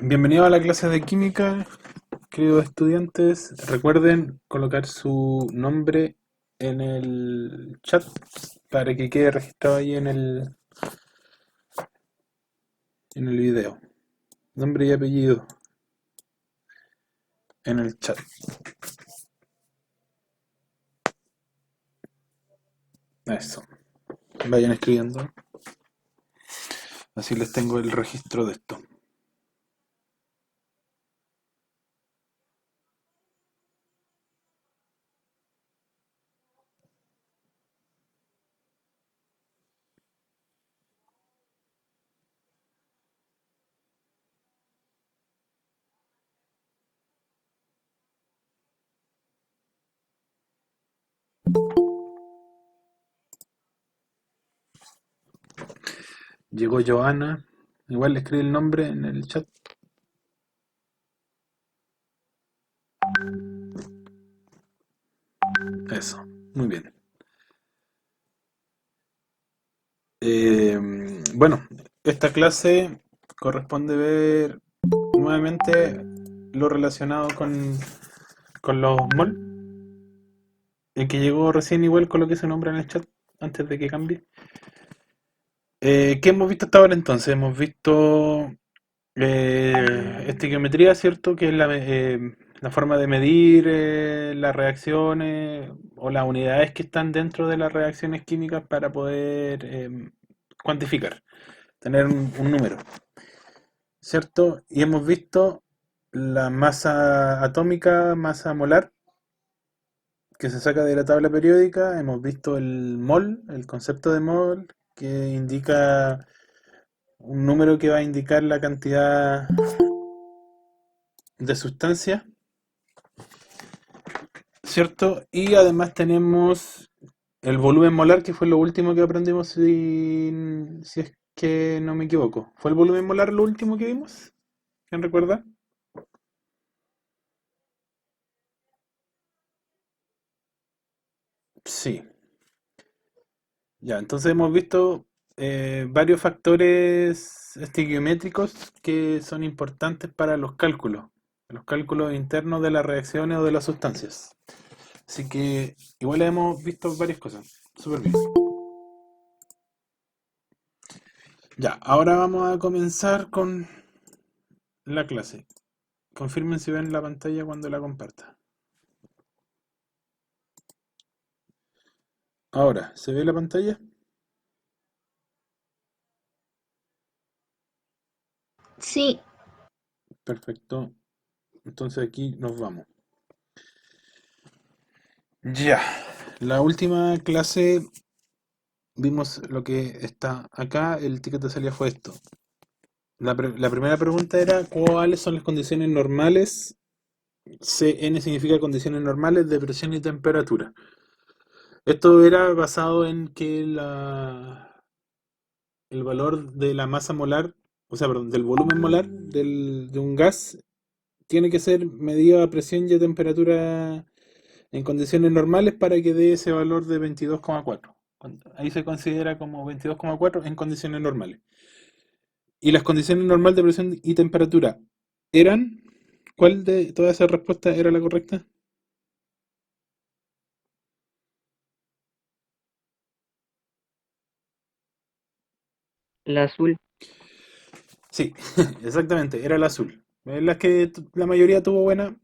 Bienvenido a la clase de química, queridos estudiantes. Recuerden colocar su nombre en el chat para que quede registrado ahí en el video. Nombre y apellido en el chat. Eso. Vayan escribiendo. Así les tengo el registro de esto. Llegó Joana. Igual le escribe el nombre en el chat. Eso. Muy bien. Eh, bueno, esta clase corresponde ver nuevamente lo relacionado con los mol. El que llegó recién igual coloque su nombre en el chat antes de que cambie. ¿Qué hemos visto hasta ahora entonces? Hemos visto estequiometría, ¿cierto? Que es la forma de medir las reacciones o las unidades que están dentro de las reacciones químicas para poder cuantificar, tener un número, ¿cierto? Y hemos visto la masa atómica, masa molar, que se saca de la tabla periódica. Hemos visto el mol, el concepto de mol, que indica un número que va a indicar la cantidad de sustancia, ¿cierto? Y además tenemos el volumen molar, que fue lo último que aprendimos, si es que no me equivoco. ¿Fue el volumen molar lo último que vimos? ¿Quién recuerda? Sí. Ya, entonces hemos visto varios factores estequiométricos que son importantes para los cálculos internos de las reacciones o de las sustancias. Así que igual hemos visto varias cosas. Súper bien. Ya, ahora vamos a comenzar con la clase. Confirmen si ven la pantalla cuando la comparta. Ahora, ¿se ve la pantalla? Sí, Perfecto. Entonces aquí nos vamos. Ya, la última clase vimos lo que está acá. El ticket de salida fue esto. La primera pregunta era: ¿cuáles son las condiciones normales? CN significa condiciones normales de presión y temperatura. Esto era basado en que el valor de la masa molar, o sea, perdón, del volumen molar de un gas tiene que ser medido a presión y a temperatura en condiciones normales para que dé ese valor de 22,4. Ahí se considera como 22,4 en condiciones normales. ¿Y las condiciones normales de presión y temperatura eran? ¿Cuál de todas esas respuestas era la correcta? la azul. Sí, exactamente, era el azul. Es la que la mayoría tuvo buena.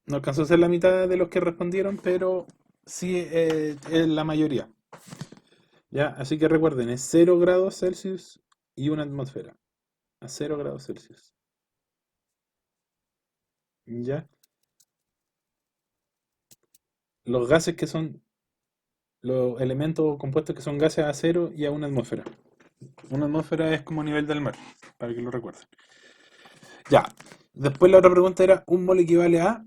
No alcanzó a ser la mitad de los que respondieron, pero sí es la mayoría. ¿Ya? Así que recuerden, es 0 grados Celsius y una atmósfera. A 0 grados Celsius. ¿Ya? Los gases que son, los elementos o compuestos que son gases a 0 y a una atmósfera. Una atmósfera es como nivel del mar, para que lo recuerden. Ya. Después la otra pregunta era: ¿un mol equivale a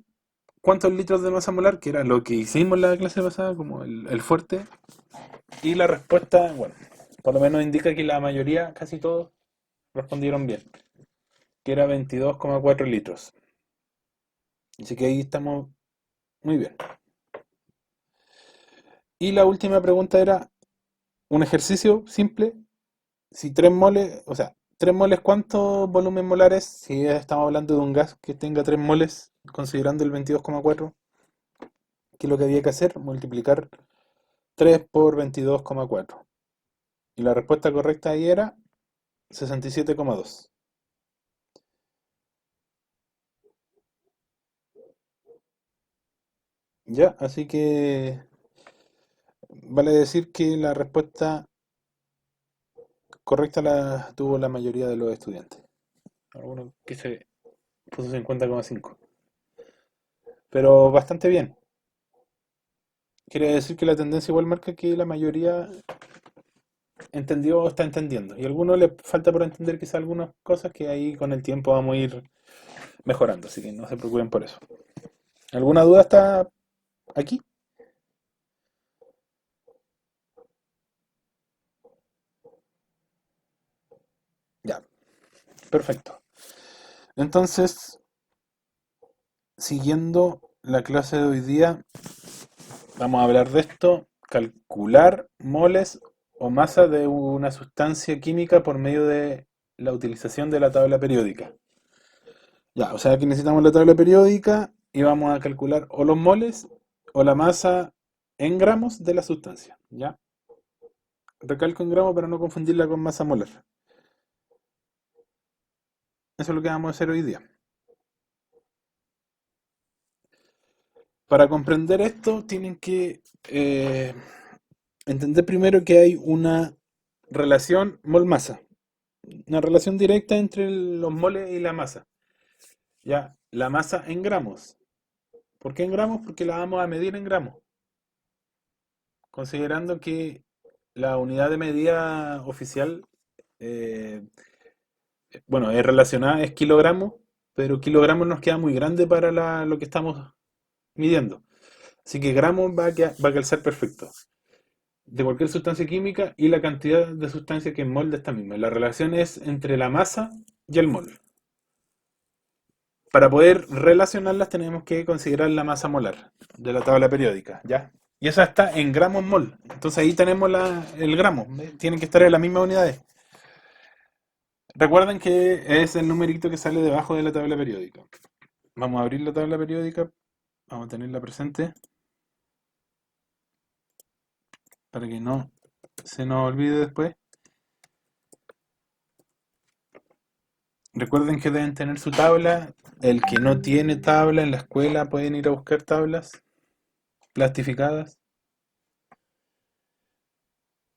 cuántos litros de masa molar? Que era lo que hicimos la clase pasada, como el fuerte. Y la respuesta, bueno, por lo menos indica que la mayoría, casi todos, respondieron bien, que era 22,4 litros. Así que ahí estamos muy bien. Y la última pregunta era un ejercicio simple. Si 3 moles, o sea, 3 moles, ¿cuánto volumen molar es? Si estamos hablando de un gas que tenga 3 moles, considerando el 22,4, ¿qué es lo que había que hacer? Multiplicar 3 por 22,4. Y la respuesta correcta ahí era 67,2. Ya, así que vale decir que la respuesta correcta la tuvo la mayoría de los estudiantes. Alguno que se puso 50,5. Pero bastante bien. Quiere decir que la tendencia igual marca que la mayoría entendió o está entendiendo. Y a algunos le falta por entender quizá algunas cosas que ahí con el tiempo vamos a ir mejorando. Así que no se preocupen por eso. ¿Alguna duda está aquí? Ya, perfecto. Entonces, siguiendo la clase de hoy día, vamos a hablar de esto, calcular moles o masa de una sustancia química por medio de la utilización de la tabla periódica. Ya, o sea que necesitamos la tabla periódica y vamos a calcular o los moles o la masa en gramos de la sustancia. ¿Ya? Recalco en gramos para no confundirla con masa molar. Eso es lo que vamos a hacer hoy día. Para comprender esto, tienen que entender primero que hay una relación mol-masa. Una relación directa entre los moles y la masa. Ya, la masa en gramos. ¿Por qué en gramos? Porque la vamos a medir en gramos. Considerando que la unidad de medida oficial, eh, bueno, es relacionada, es kilogramos, pero kilogramos nos queda muy grande para lo que estamos midiendo. Así que gramos va a calzar perfecto. De cualquier sustancia química y la cantidad de sustancia que es mol de esta misma. La relación es entre la masa y el mol. Para poder relacionarlas tenemos que considerar la masa molar de la tabla periódica, ¿ya? Y esa está en gramos mol. Entonces ahí tenemos el gramo. Tienen que estar en las mismas unidades. Recuerden que es el numerito que sale debajo de la tabla periódica. Vamos a abrir la tabla periódica. Vamos a tenerla presente. Para que no se nos olvide después. Recuerden que deben tener su tabla. El que no tiene tabla en la escuela pueden ir a buscar tablas plastificadas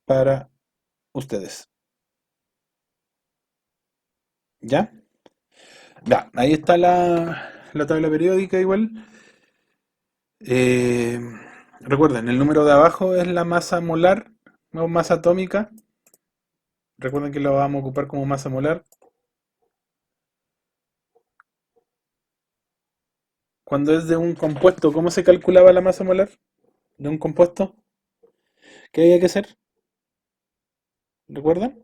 para ustedes. ¿Ya? Ya, ahí está la tabla periódica igual. Eh, Recuerden, el número de abajo es la masa molar o masa atómica. Recuerden que lo vamos a ocupar como masa molar. Cuando es de un compuesto, ¿cómo se calculaba la masa molar de un compuesto? ¿Qué había que hacer? ¿Recuerdan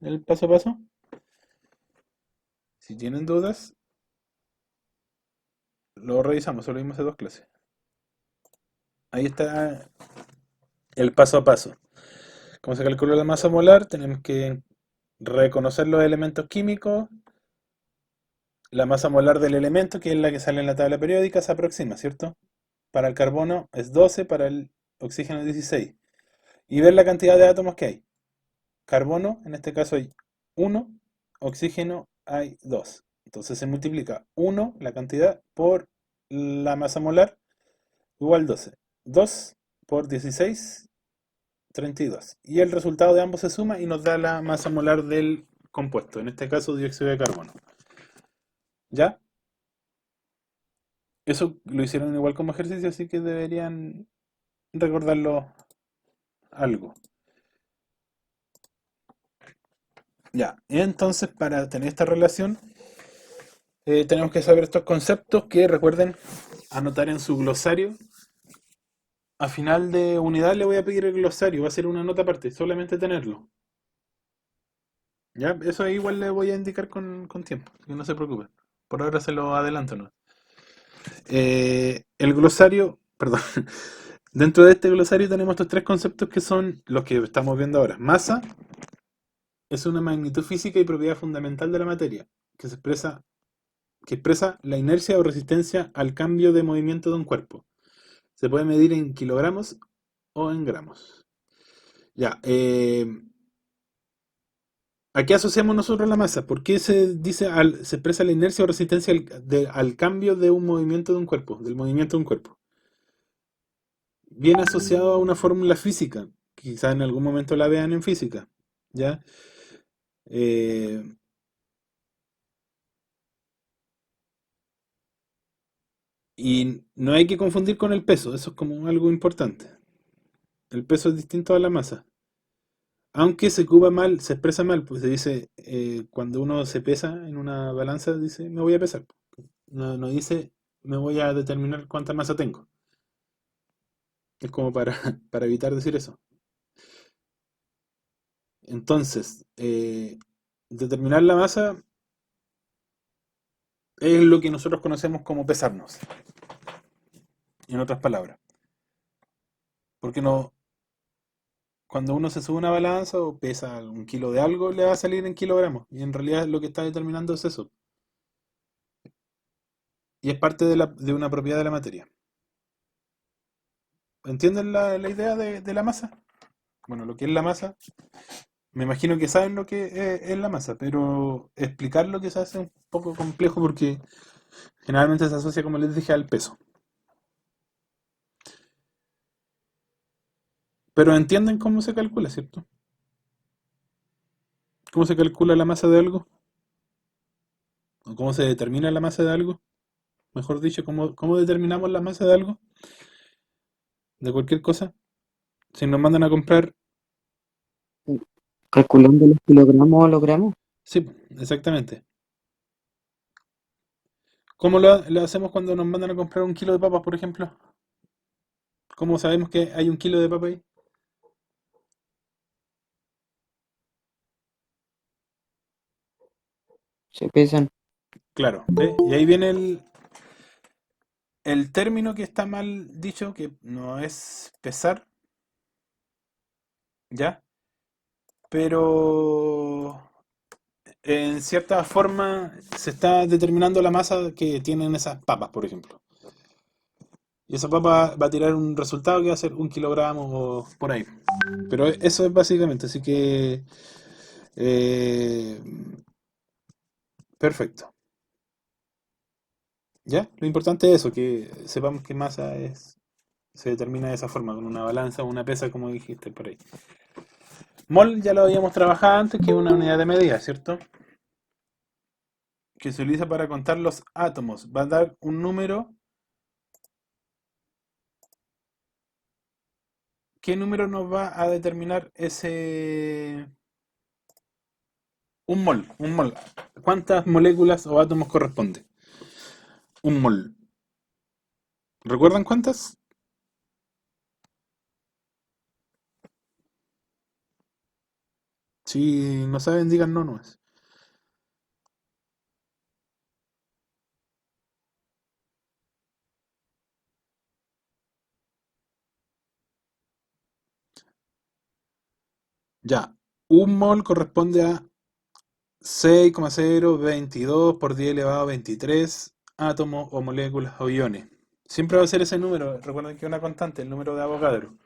el paso a paso? Si tienen dudas, lo revisamos, solo vimos hace 2 clases. Ahí está el paso a paso. ¿Cómo se calcula la masa molar? Tenemos que reconocer los elementos químicos. La masa molar del elemento, que es la que sale en la tabla periódica, se aproxima, ¿cierto? Para el carbono es 12, para el oxígeno es 16. Y ver la cantidad de átomos que hay. Carbono, en este caso hay 1, oxígeno hay 2. Entonces se multiplica 1, la cantidad, por la masa molar, igual 12. 2 por 16, 32. Y el resultado de ambos se suma y nos da la masa molar del compuesto, en este caso dióxido de carbono. ¿Ya? Eso lo hicieron igual como ejercicio, así que deberían recordarlo algo. Ya, entonces para tener esta relación tenemos que saber estos conceptos que recuerden anotar en su glosario. A final de unidad le voy a pedir el glosario, va a ser una nota aparte, solamente tenerlo. Ya, eso ahí igual le voy a indicar con tiempo, así que no se preocupen. Por ahora se lo adelanto, ¿no? El glosario, perdón, dentro de este glosario tenemos estos 3 conceptos que son los que estamos viendo ahora. Masa, es una magnitud física y propiedad fundamental de la materia, que expresa la inercia o resistencia al cambio de movimiento de un cuerpo. Se puede medir en kilogramos o en gramos. Ya, ¿a qué asociamos nosotros la masa? ¿Por qué se expresa la inercia o resistencia al cambio de un movimiento de un cuerpo, del movimiento de un cuerpo? Viene asociado a una fórmula física, quizá en algún momento la vean en física, ¿ya? Eh, y no hay que confundir con el peso, eso es como algo importante. El peso es distinto a la masa. Aunque se ocupa mal, se expresa mal, pues se dice, cuando uno se pesa en una balanza, dice, me voy a pesar. No, no dice, me voy a determinar cuánta masa tengo. Es como para, para evitar decir eso. Entonces, determinar la masa es lo que nosotros conocemos como pesarnos, en otras palabras. Porque no, cuando uno se sube a una balanza o pesa un kilo de algo, le va a salir en kilogramos. Y en realidad lo que está determinando es eso. Y es parte de una propiedad de la materia. ¿Entienden la idea de la masa? Bueno, lo que es la masa, me imagino que saben lo que es la masa, pero explicar lo que se hace un poco complejo porque generalmente se asocia, como les dije, al peso. Pero entienden cómo se calcula, ¿cierto? ¿Cómo se calcula la masa de algo? ¿O cómo se determina la masa de algo? Mejor dicho, ¿cómo determinamos la masa de algo? De cualquier cosa. Si nos mandan a comprar, Calculando los kilogramos o los gramos. sí, exactamente. ¿Cómo lo hacemos cuando nos mandan a comprar un kilo de papas, por ejemplo? ¿Cómo sabemos que hay un kilo de papas ahí? Se pesan. Claro, ¿ve? Y ahí viene el término que está mal dicho, que no es pesar, ¿ya? Pero en cierta forma se está determinando la masa que tienen esas papas, por ejemplo. Y esa papa va a tirar un resultado que va a ser 1 kilogramo o por ahí. Pero eso es básicamente, así que eh, perfecto. ¿Ya? Lo importante es eso, que sepamos que se determina de esa forma, con una balanza o una pesa, como dijiste por ahí. Mol ya lo habíamos trabajado antes, que es una unidad de medida, ¿cierto? Que se utiliza para contar los átomos. Va a dar un número. ¿Qué número nos va a determinar ese... Un mol, un mol. ¿Cuántas moléculas o átomos corresponde? Un mol. ¿Recuerdan cuántas? Si no saben, digan no, no es. Ya. Un mol corresponde a 6,022 por 10 elevado a 23 átomos o moléculas o iones. Siempre va a ser ese número. Recuerden que es una constante, el número de Avogadro.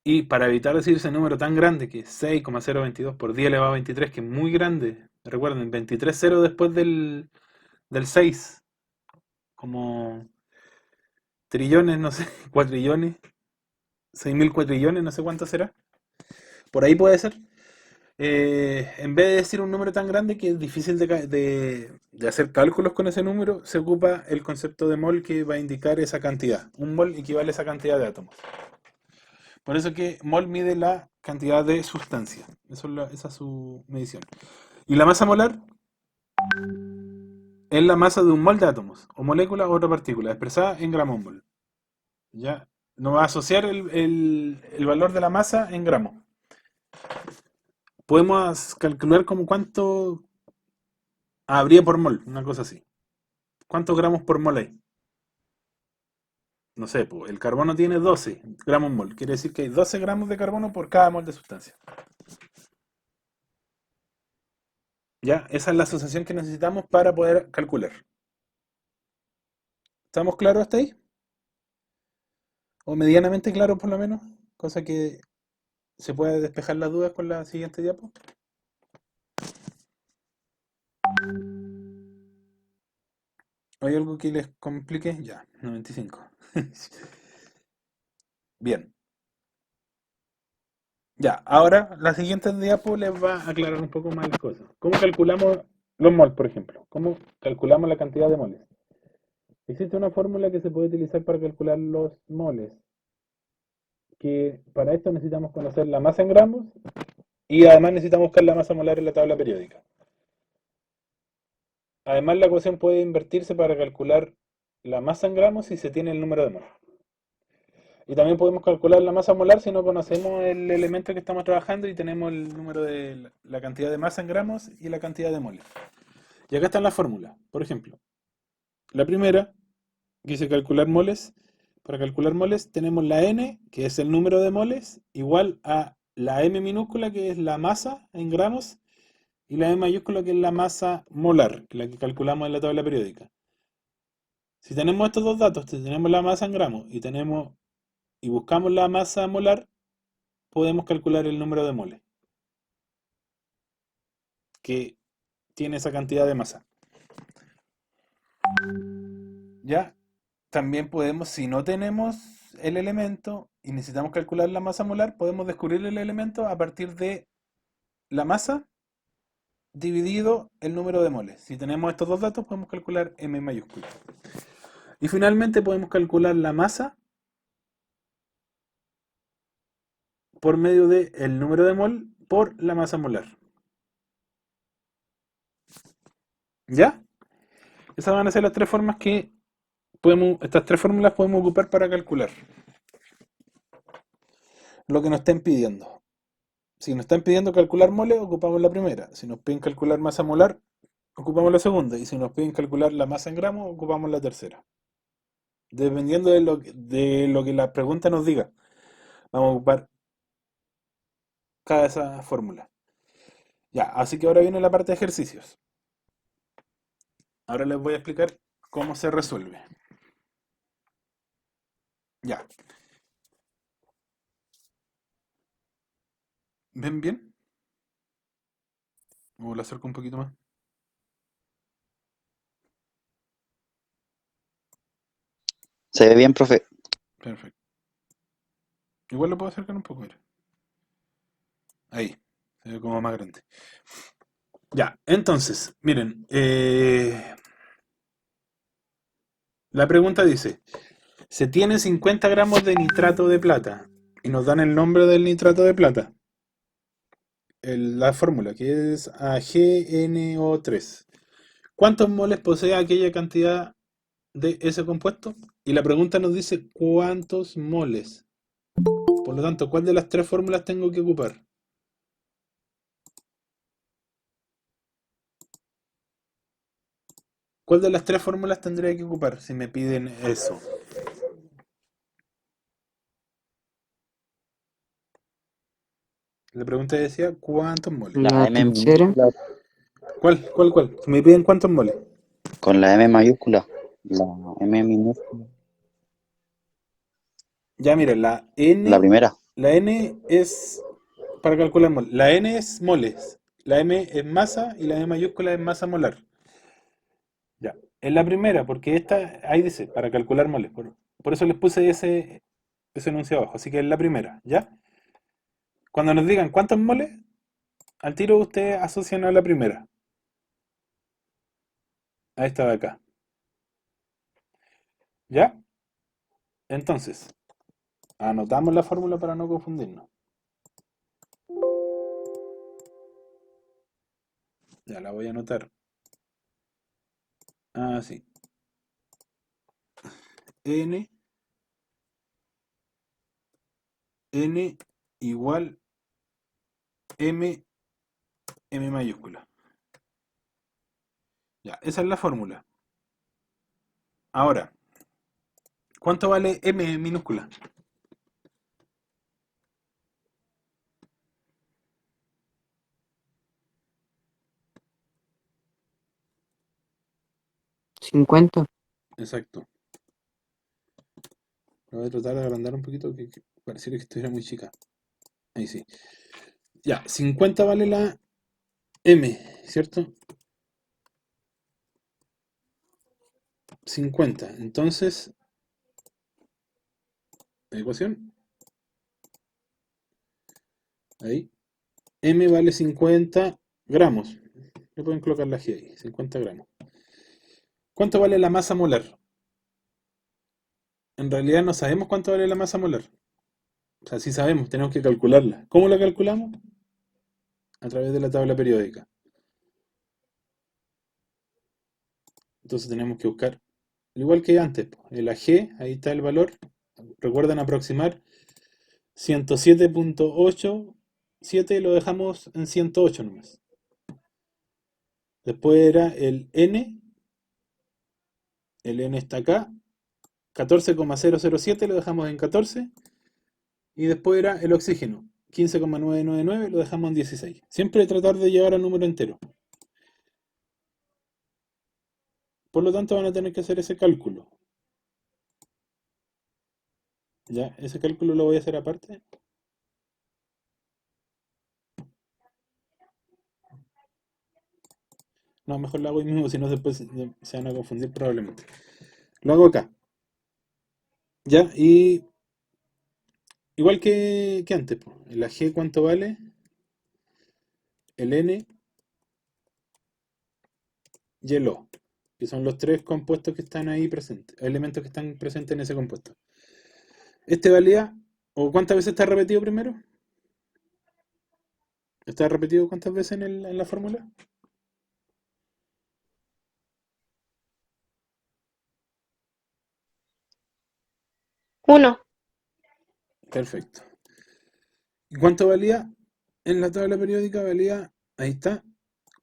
Y para evitar decir ese número tan grande, que es 6,022 por 10 elevado a 23, que es muy grande, recuerden, 23 ceros después del 6, como trillones, no sé, cuatrillones, 6.000 cuatrillones, no sé cuánto será. Por ahí puede ser. En vez de decir un número tan grande que es difícil de hacer cálculos con ese número, se ocupa el concepto de mol que va a indicar esa cantidad. Un mol equivale a esa cantidad de átomos. Por eso que mol mide la cantidad de sustancia. Esa es su medición. Y la masa molar es la masa de un mol de átomos, o molécula o otra partícula, expresada en gramos mol. ¿Ya? No va a asociar el valor de la masa en gramos. Podemos calcular como cuánto habría por mol, una cosa así. ¿Cuántos gramos por mol hay? no sé, pues, el carbono tiene 12 gramos mol. Quiere decir que hay 12 gramos de carbono por cada mol de sustancia. ¿Ya? Esa es la asociación que necesitamos para poder calcular. ¿Estamos claros hasta ahí? O medianamente claros por lo menos. Cosa que se pueda despejar las dudas con la siguiente diapo. ¿Hay algo que les complique? Ya, 95. Bien. Ya, ahora la siguiente diapo les va a aclarar un poco más las cosas. ¿Cómo calculamos los moles, por ejemplo? ¿Cómo calculamos la cantidad de moles? Existe una fórmula que se puede utilizar para calcular los moles, que para esto necesitamos conocer la masa en gramos y además necesitamos buscar la masa molar en la tabla periódica. Además, la ecuación puede invertirse para calcular la masa en gramos si se tiene el número de moles. Y también podemos calcular la masa molar si no conocemos el elemento que estamos trabajando y tenemos el número de la cantidad de masa en gramos y la cantidad de moles. Y acá están las fórmulas. Por ejemplo, la primera, que dice calcular moles. Para calcular moles tenemos la n, que es el número de moles, igual a la m minúscula, que es la masa en gramos, y la m mayúscula, que es la masa molar, que es la que calculamos en la tabla periódica. Si tenemos estos dos datos, si tenemos la masa en gramos y buscamos la masa molar, podemos calcular el número de moles que tiene esa cantidad de masa. ¿Ya? También podemos, si no tenemos el elemento y necesitamos calcular la masa molar, podemos descubrir el elemento a partir de la masa dividido el número de moles. Si tenemos estos dos datos, podemos calcular m mayúscula. Y finalmente podemos calcular la masa por medio del número de mol por la masa molar. ¿Ya? Esas van a ser las tres formas que estas tres fórmulas podemos ocupar para calcular lo que nos estén pidiendo. Si nos están pidiendo calcular moles, ocupamos la primera. Si nos piden calcular masa molar, ocupamos la segunda. Y si nos piden calcular la masa en gramos, ocupamos la tercera. Dependiendo de lo que la pregunta nos diga, vamos a ocupar cada esa fórmula. Ya, así que ahora viene la parte de ejercicios. Ahora les voy a explicar cómo se resuelve. Ya. ¿Ven bien? O lo acerco un poquito más. Se ve bien, profe. Perfecto. Igual lo puedo acercar un poco, mira. Ahí. Se ve como más grande. Ya, entonces, miren. La pregunta dice, se tiene 50 gramos de nitrato de plata y nos dan el nombre del nitrato de plata. La fórmula, que es AgNO3. ¿Cuántos moles posee aquella cantidad de ese compuesto? Y la pregunta nos dice cuántos moles. Por lo tanto, ¿cuál de las tres fórmulas tengo que ocupar? ¿Cuál de las tres fórmulas tendría que ocupar si me piden eso? La pregunta decía ¿cuántos moles? La La M tercera, minúscula ¿Cuál? Si me piden cuántos moles. con la M mayúscula. La M minúscula. Ya miren, La primera. la N es para calcular moles. La N es moles, la M es masa y la M mayúscula es masa molar. Ya, es la primera, porque esta, ahí dice, para calcular moles. Por eso les puse ese enunciado abajo, así que es la primera, ¿ya? Cuando nos digan cuántos moles, al tiro ustedes asocian a la primera, a esta de acá, ¿ya? Entonces, anotamos la fórmula para no confundirnos. Ya la voy a anotar. Ah, sí. N, N igual M, M mayúscula. Ya, esa es la fórmula. Ahora, ¿Cuánto vale M en minúscula? ¿50? Exacto. Lo voy a tratar de agrandar un poquito, que pareciera que estuviera muy chica. Ahí sí. Ya, 50 vale la M, ¿cierto? 50. Entonces, la ecuación, ahí. M vale 50 gramos. Le pueden colocar la G ahí, 50 gramos. ¿Cuánto vale la masa molar? En realidad no sabemos cuánto vale la masa molar. O sea, sí sabemos, tenemos que calcularla. ¿Cómo la calculamos? A través de la tabla periódica. Entonces tenemos que buscar, igual que antes, en la G, ahí está el valor. Recuerden aproximar 107.87, lo dejamos en 108 nomás. Después era el N está acá, 14,007 lo dejamos en 14, y después era el oxígeno, 15,999 lo dejamos en 16. Siempre tratar de llevar al número entero. Por lo tanto van a tener que hacer ese cálculo. Ya, ese cálculo lo voy a hacer aparte. No, mejor lo hago ahí mismo, si no después se van a confundir probablemente. Lo hago acá. Ya, y igual que antes, po. La G cuánto vale, el N y el O, que son los tres compuestos que están ahí presentes, elementos que están presentes en ese compuesto. Este valía, o cuántas veces está repetido primero, está repetido cuántas veces en la fórmula. 1. Perfecto. ¿Y cuánto valía en la tabla periódica? Valía, ahí está.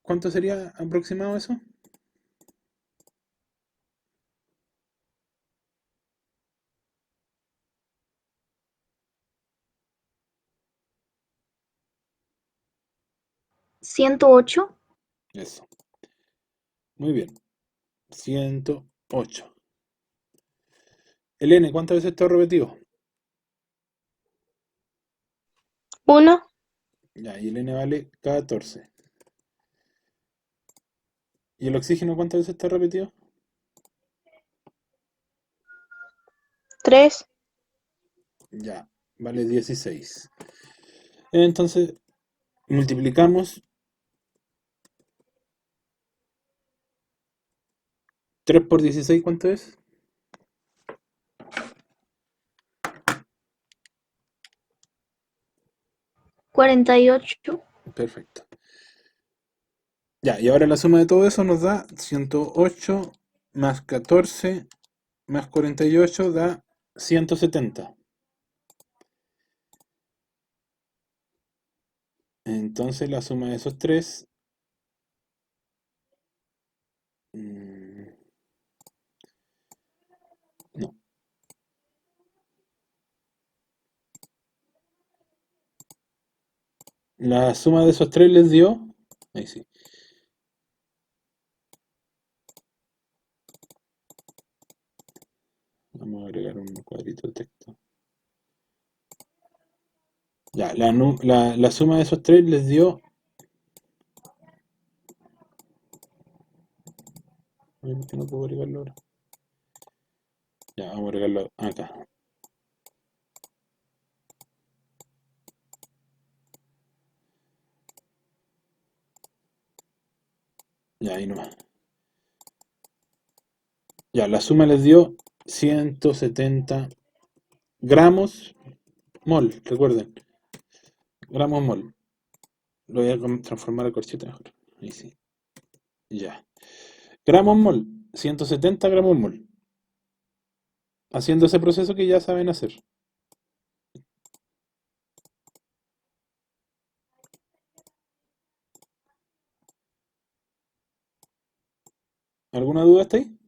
¿Cuánto sería aproximado eso? ¿108? Eso. Muy bien. 108. El N, ¿cuántas veces está repetido? 1. Ya, y el N vale 14. ¿Y el oxígeno cuántas veces está repetido? 3. Ya, vale 16. Entonces, multiplicamos 3 por 16, ¿cuánto es? 48. Perfecto. Ya, y ahora la suma de todo eso nos da 108 más 14 más 48 da 170. Entonces la suma de esos tres, no. La suma de esos tres les dio, ahí sí, vamos a agregar un cuadrito de texto. Ya, la suma de esos tres les dio, a ver, ¿por qué no puedo agregarlo ahora? Ya, vamos a agregarlo acá. Ya, ahí nomás. Ya, la suma les dio 170 gramos mol, recuerden, gramos mol. Lo voy a transformar a corchete mejor. Ahí sí. Ya. Gramos mol, 170 gramos mol. Haciendo ese proceso que ya saben hacer. ¿Alguna duda hasta ahí?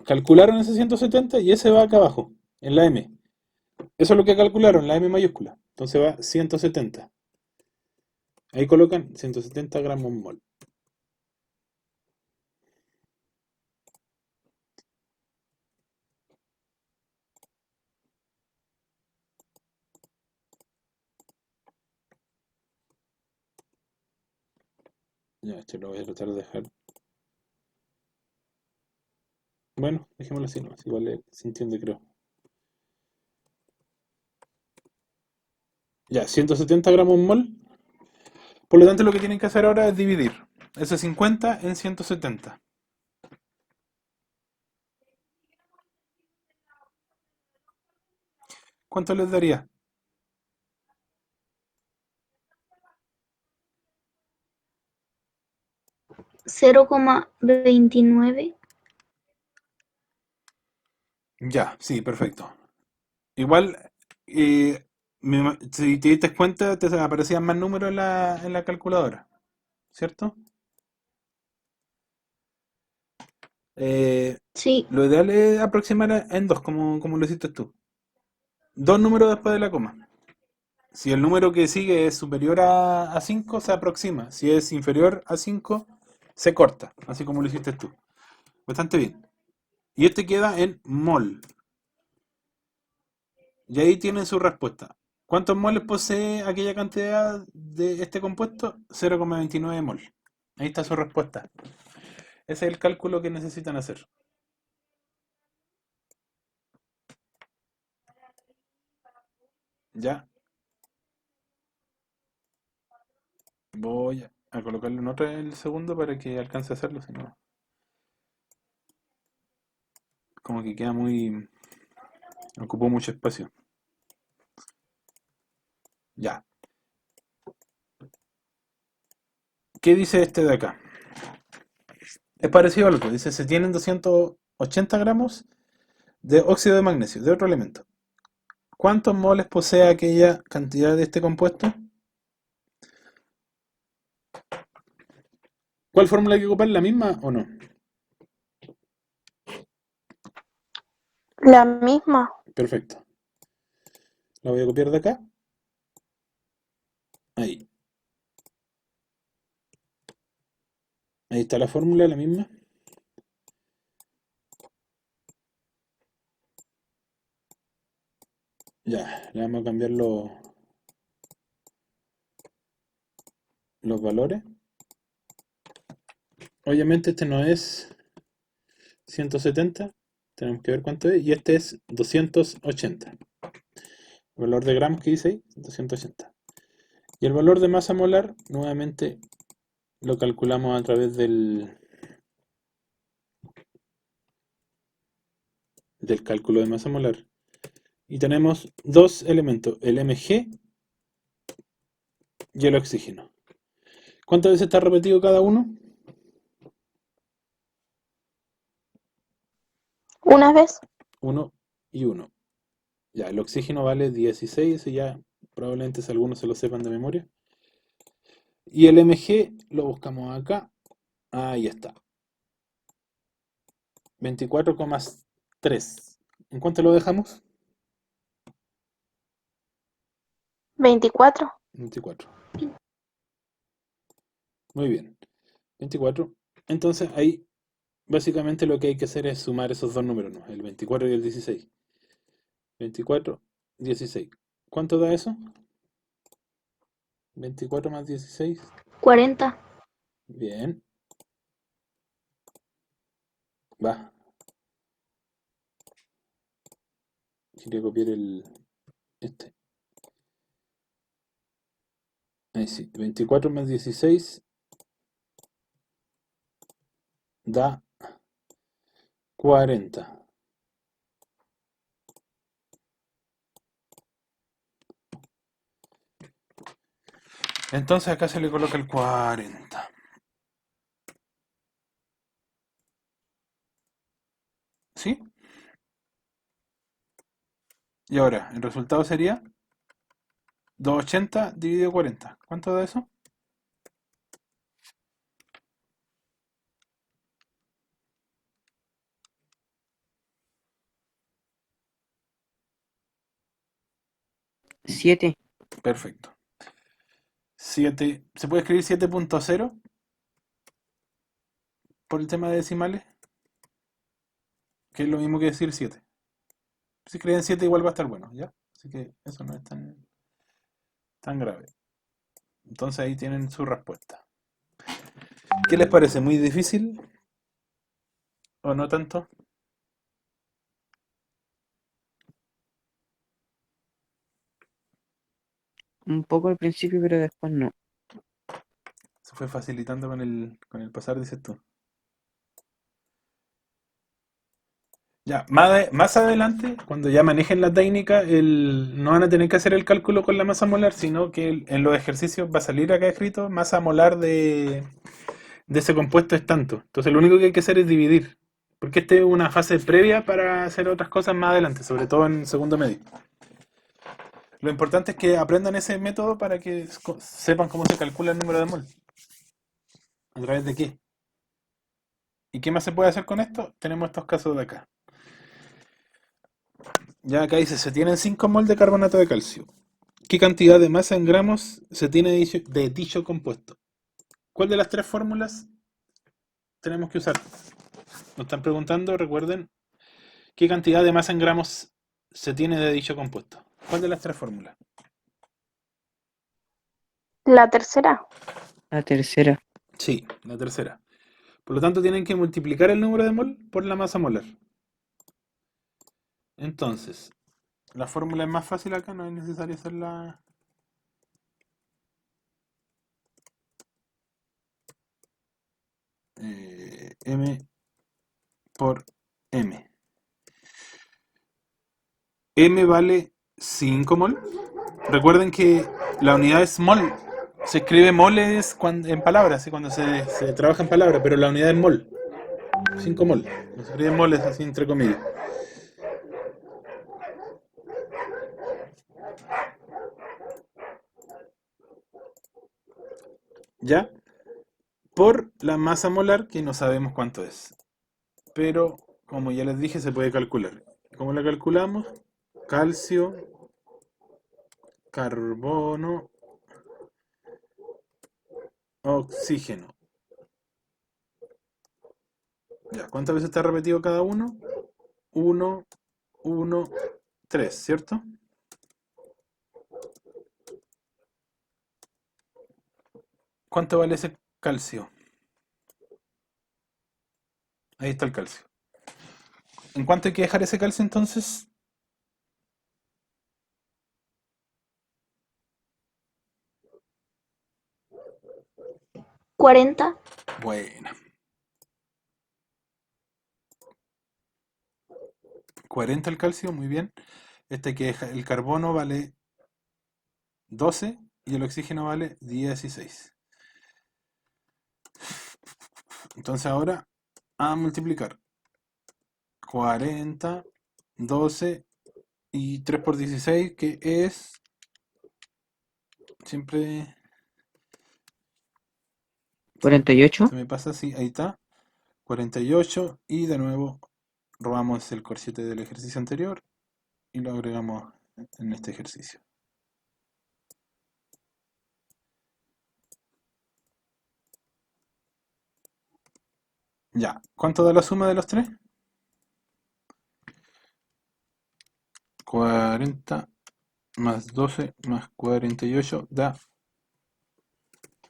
calcularon ese 170 y ese va acá abajo, en la M. Eso es lo que calcularon, la M mayúscula. Entonces va 170. Ahí colocan 170 gramos mol. Ya, esto lo voy a tratar de dejar. Bueno, dejémoslo así, ¿no? Igual se entiende, creo. Ya, 170 gramos mol. Por lo tanto, lo que tienen que hacer ahora es dividir ese 50 en 170. ¿Cuánto les daría? 0,29. Ya, sí, perfecto. Igual, si te diste cuenta, te aparecían más números en la calculadora, ¿cierto? Eh, Sí, lo ideal es aproximar en dos, como lo hiciste tú. Dos números después de la coma. Si el número que sigue es superior a 5, se aproxima. Si es inferior a 5, se corta, así como lo hiciste tú. Bastante bien. Y este queda en mol. Y ahí tienen su respuesta. ¿Cuántos moles posee aquella cantidad de este compuesto? 0,29 mol. Ahí está su respuesta. Ese es el cálculo que necesitan hacer. Ya. Voy a colocarle en otra el segundo para que alcance a hacerlo, si no, como que queda muy... ocupó mucho espacio. Ya. ¿Qué dice este de acá? Es parecido al otro. Dice, se tienen 280 gramos de óxido de magnesio, de otro elemento. ¿Cuántos moles posee aquella cantidad de este compuesto? ¿Cuál fórmula hay que ocupar? ¿La misma o no? la misma. Perfecto. La voy a copiar de acá. Ahí. Ahí está la fórmula, la misma. Ya, le vamos a cambiar los valores. Obviamente este no es 170. Tenemos que ver cuánto es. Y este es 280. El valor de gramos que dice ahí, 280. Y el valor de masa molar, nuevamente lo calculamos a través del cálculo de masa molar. Y tenemos dos elementos, el Mg y el oxígeno. ¿Cuántas veces está repetido cada uno? Una vez. 1 y 1. Ya, el oxígeno vale 16, y ya probablemente si algunos se lo sepan de memoria. Y el Mg lo buscamos acá. Ahí está. 24,3. ¿En cuánto lo dejamos? 24. 24. Muy bien. 24. Entonces ahí básicamente lo que hay que hacer es sumar esos dos números, ¿no? El 24 y el 16. 24, 16. ¿Cuánto da eso? 24 más 16. 40. Bien. Va. Quería copiar este. Ahí sí. 24 más 16 da 40. Entonces acá se le coloca el 40. ¿Sí? Y ahora, el resultado sería 280 dividido 40. ¿Cuánto da eso? 7. Perfecto. 7, ¿se puede escribir 7.0 por el tema de decimales? Que es lo mismo que decir 7. Si escriben 7 igual va a estar bueno, ¿ya? Así que eso no es tan grave. Entonces ahí tienen su respuesta. ¿Qué les parece? ¿Muy difícil? ¿O no tanto? Un poco al principio, pero después no. Se fue facilitando con el pasar, dices tú. Ya, más adelante, cuando ya manejen la técnica, no van a tener que hacer el cálculo con la masa molar, sino que en los ejercicios va a salir acá escrito masa molar de ese compuesto es tanto. Entonces lo único que hay que hacer es dividir. Porque esta es una fase previa para hacer otras cosas más adelante, sobre todo en segundo medio. Lo importante es que aprendan ese método para que sepan cómo se calcula el número de mol. ¿A través de qué? ¿Y qué más se puede hacer con esto? Tenemos estos casos de acá. Ya acá dice, se tienen 5 mol de carbonato de calcio. ¿Qué cantidad de masa en gramos se tiene de dicho compuesto? ¿Cuál de las tres fórmulas tenemos que usar? Nos están preguntando, recuerden, ¿qué cantidad de masa en gramos se tiene de dicho compuesto? ¿Cuál de las tres fórmulas? La tercera. La tercera. Sí, la tercera. Por lo tanto, tienen que multiplicar el número de mol por la masa molar. Entonces, la fórmula es más fácil acá, no es necesario hacerla. M por M. M vale 5 mol. Recuerden que la unidad es mol. Se escribe moles en palabras, ¿sí? Cuando se trabaja en palabras, pero la unidad es mol. 5 mol. Se escribe moles así entre comillas. ¿Ya? Por la masa molar, que no sabemos cuánto es. Pero, como ya les dije, se puede calcular. ¿Cómo la calculamos? Calcio, carbono, oxígeno. Ya, ¿cuántas veces está repetido cada uno? 1, 1, 3, ¿cierto? ¿Cuánto vale ese calcio? Ahí está el calcio. ¿En cuánto hay que dejar ese calcio entonces? 40. Bueno, 40 el calcio, muy bien. El carbono vale 12 y el oxígeno vale 16. Entonces ahora a multiplicar 40, 12 y 3 por 16, que es siempre 48. se me pasa así, ahí está, 48 y de nuevo robamos el corchete del ejercicio anterior y lo agregamos en este ejercicio. Ya, ¿cuánto da la suma de los tres? 40 más 12 más 48 da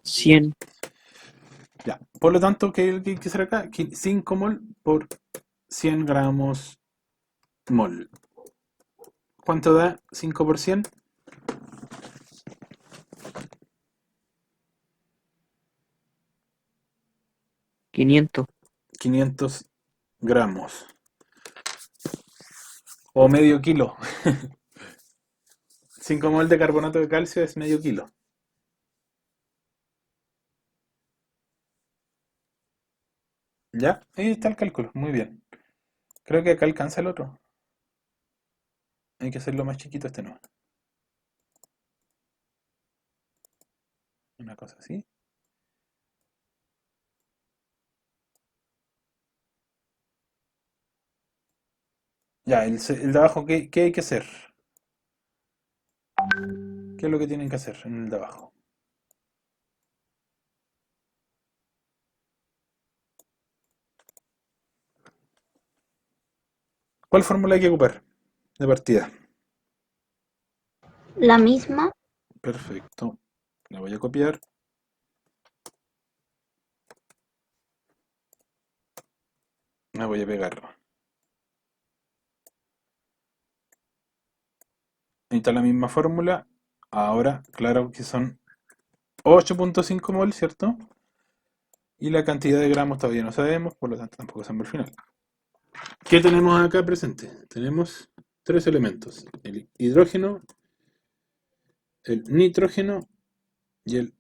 100. ya. Por lo tanto, ¿qué hay que hacer acá? 5 mol por 100 gramos mol. ¿Cuánto da 5 por 100? 500. 500 gramos. O medio kilo. 5 mol de carbonato de calcio es medio kilo. ¿Ya? Ahí está el cálculo. Muy bien. Creo que acá alcanza el otro. Hay que hacerlo más chiquito este no. Una cosa así. Ya, el de abajo, ¿qué hay que hacer? ¿Qué es lo que tienen que hacer en el de abajo? ¿Cuál fórmula hay que ocupar de partida? La misma. Perfecto. La voy a copiar. La voy a pegar. Ahí está la misma fórmula. Ahora, claro que son 8.5 mol, ¿cierto? Y la cantidad de gramos todavía no sabemos, por lo tanto tampoco sabemos el final. ¿Qué tenemos acá presente? Tenemos tres elementos: el hidrógeno, el nitrógeno y el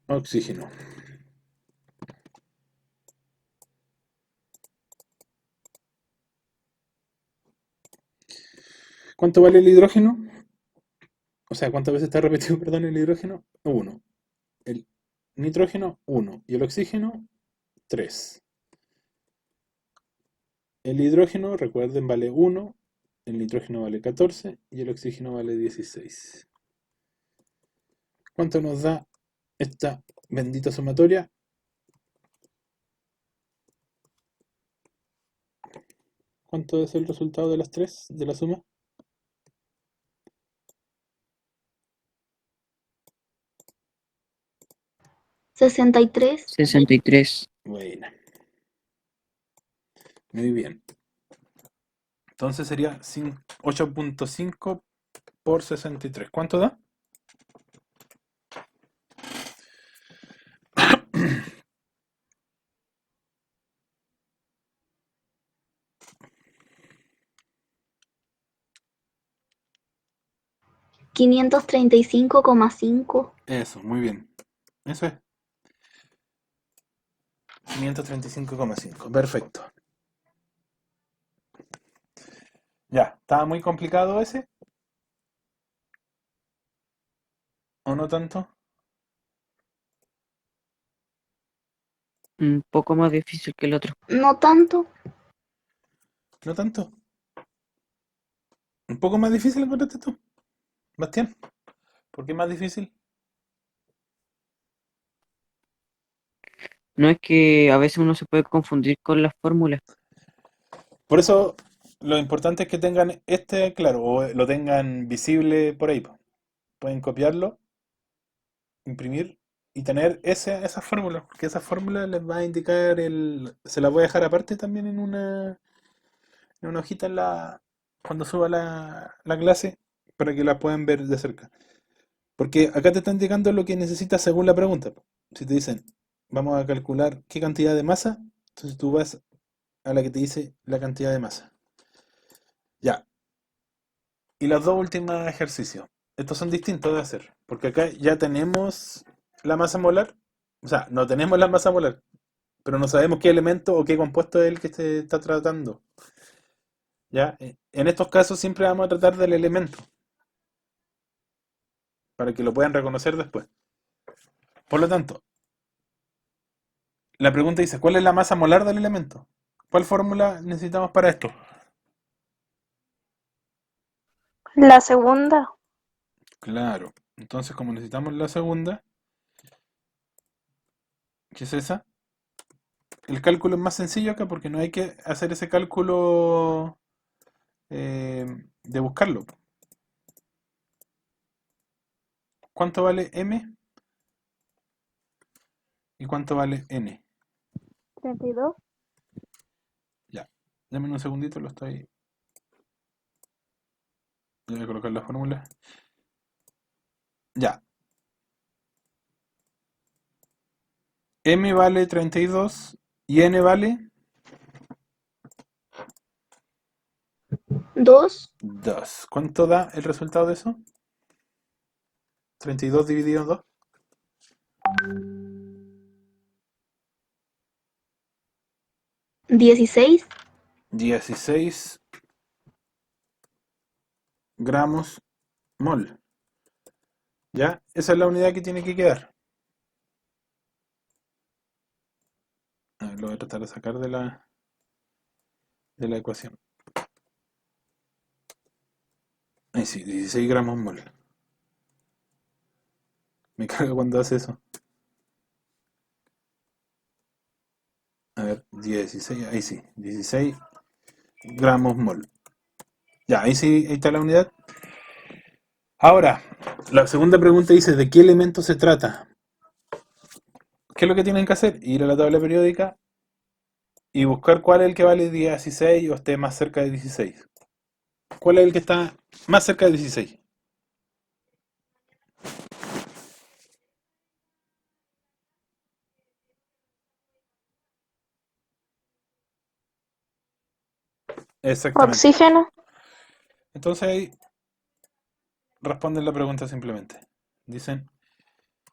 oxígeno. ¿Cuánto vale el hidrógeno? O sea, ¿cuántas veces está repetido, perdón, el hidrógeno? 1. El nitrógeno, 1. Y el oxígeno, 3. El hidrógeno, recuerden, vale 1. El nitrógeno vale 14 y el oxígeno vale 16. ¿Cuánto nos da esta bendita sumatoria? ¿Cuánto es el resultado de las tres, de la suma? ¿63? 63. Buena. Muy bien. Entonces sería 8.5 por 63. ¿Cuánto da? ¿535,5? Eso, muy bien. Eso es. 535,5. Perfecto. Ya, ¿estaba muy complicado ese? ¿O no tanto? Un poco más difícil que el otro. No tanto. ¿No tanto? ¿Un poco más difícil encontraste tú, Bastián? ¿Por qué más difícil? No es que a veces uno se puede confundir con las fórmulas. Por eso lo importante es que tengan este claro, o lo tengan visible por ahí, po. Pueden copiarlo, imprimir y tener esa fórmula, porque esa fórmula les va a indicar el... Se la voy a dejar aparte también en una hojita cuando suba la clase para que la puedan ver de cerca. Porque acá te está indicando lo que necesitas según la pregunta, po. Si te dicen, vamos a calcular qué cantidad de masa, entonces tú vas a la que te dice la cantidad de masa. Ya. Y los dos últimos ejercicios. Estos son distintos de hacer, porque acá ya tenemos la masa molar. O sea, no tenemos la masa molar, pero no sabemos qué elemento o qué compuesto es el que se está tratando. ¿Ya? En estos casos siempre vamos a tratar del elemento, para que lo puedan reconocer después. Por lo tanto, la pregunta dice, ¿cuál es la masa molar del elemento? ¿Cuál fórmula necesitamos para esto? La segunda. Claro. Entonces, como necesitamos la segunda, ¿qué es esa? El cálculo es más sencillo acá porque no hay que hacer ese cálculo de buscarlo. ¿Cuánto vale M y cuánto vale N? 32. Ya, dame un segundito, voy a colocar la fórmula. Ya, M vale 32 y N vale 2. 2. ¿Cuánto da el resultado de eso? 32 dividido en 2. 16. 16 gramos mol. ¿Ya? Esa es la unidad que tiene que quedar. A ver, lo voy a tratar de sacar de la ecuación. Ahí sí, 16 gramos mol. Me carga cuando hace eso. A ver, 16, ahí sí, 16 gramos mol. Ya, ahí sí, ahí está la unidad. Ahora, la segunda pregunta dice, ¿de qué elemento se trata? ¿Qué es lo que tienen que hacer? Ir a la tabla periódica y buscar cuál es el que vale 16 o esté más cerca de 16. ¿Cuál es el que está más cerca de 16? Exactamente. Oxígeno. Entonces ahí responden la pregunta simplemente. Dicen,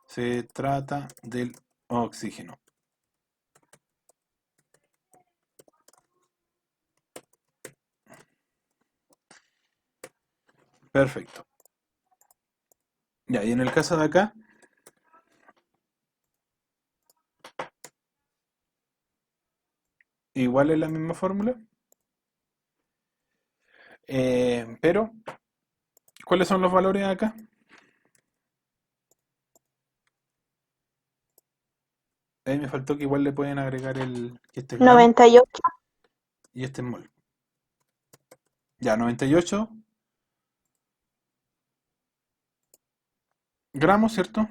se trata del oxígeno. Perfecto. Ya, y en el caso de acá, igual es la misma fórmula, pero ¿cuáles son los valores acá? Ahí me faltó que igual le pueden agregar que este es gramo 98. y este es mol. Ya, 98 gramos, ¿cierto?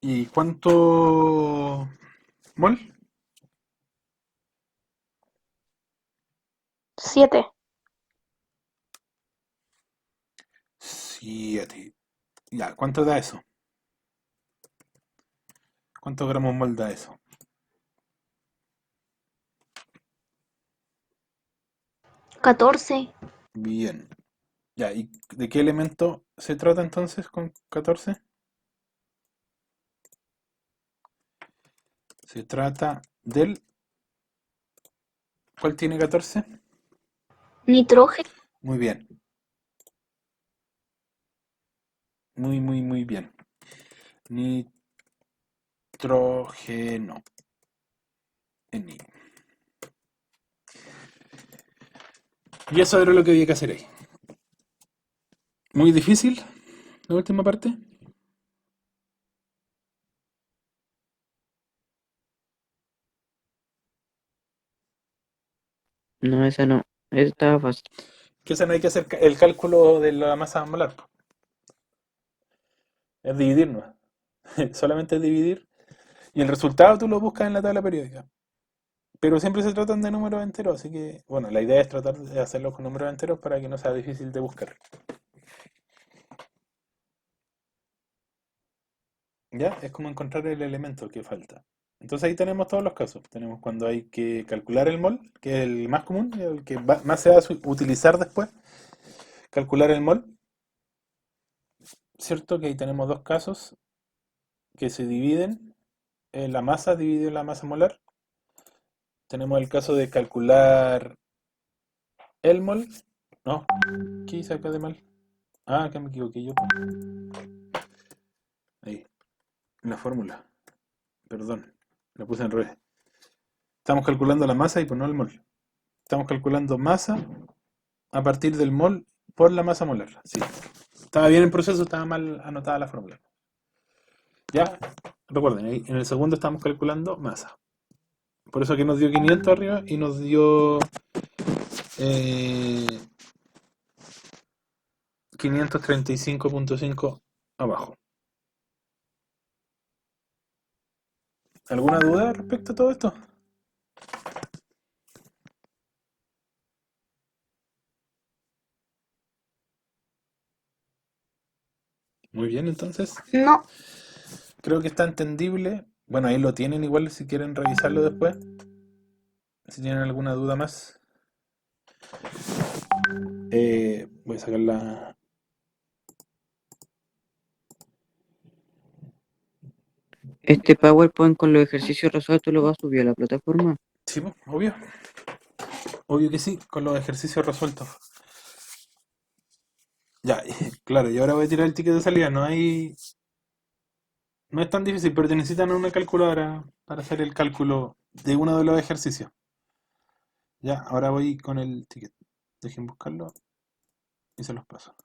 ¿Y cuánto mol? 7. 7. Ya, ¿cuánto da eso? ¿Cuántos gramos mol da eso? 14. Bien. Ya, ¿y de qué elemento se trata entonces con 14? Se trata del... ¿Cuál tiene 14? Nitrógeno. Muy bien. Muy, muy, muy bien. Nitrógeno. Ni. Y eso era lo que había que hacer ahí. Muy difícil, la última parte. No, esa no. Esa estaba fácil. Que esa no hay que hacer el cálculo de la masa molar, po. Es dividir, ¿no? Solamente es dividir. Y el resultado tú lo buscas en la tabla periódica. Pero siempre se tratan de números enteros, así que, bueno, la idea es tratar de hacerlo con números enteros para que no sea difícil de buscar. ¿Ya? Es como encontrar el elemento que falta. Entonces ahí tenemos todos los casos. Tenemos cuando hay que calcular el mol, que es el más común, el que más se va a utilizar después. Calcular el mol, ¿cierto? Que ahí tenemos dos casos que se dividen. La masa dividido en la masa molar. Tenemos el caso de calcular el mol. No, ¿qué hice acá de mal? Ah, acá me equivoqué yo. Ahí, en la fórmula. Perdón, la puse en revés. Estamos calculando la masa y pues no el mol. Estamos calculando masa a partir del mol por la masa molar. Sí. Estaba bien el proceso, estaba mal anotada la fórmula. Ya, recuerden, ahí en el segundo estamos calculando masa. Por eso que nos dio 500 arriba y nos dio 535.5 abajo. ¿Alguna duda respecto a todo esto? Muy bien, entonces. No. Creo que está entendible. Bueno, ahí lo tienen igual si quieren revisarlo después. Si tienen alguna duda más. Voy a sacar la... Este PowerPoint con los ejercicios resueltos lo va a subir a la plataforma. Sí, pues, obvio. Obvio que sí, con los ejercicios resueltos. Ya, claro, y ahora voy a tirar el ticket de salida. No es tan difícil, pero te necesitan una calculadora para hacer el cálculo de uno de los ejercicios. Ya, ahora voy con el ticket. Dejen buscarlo y se los paso.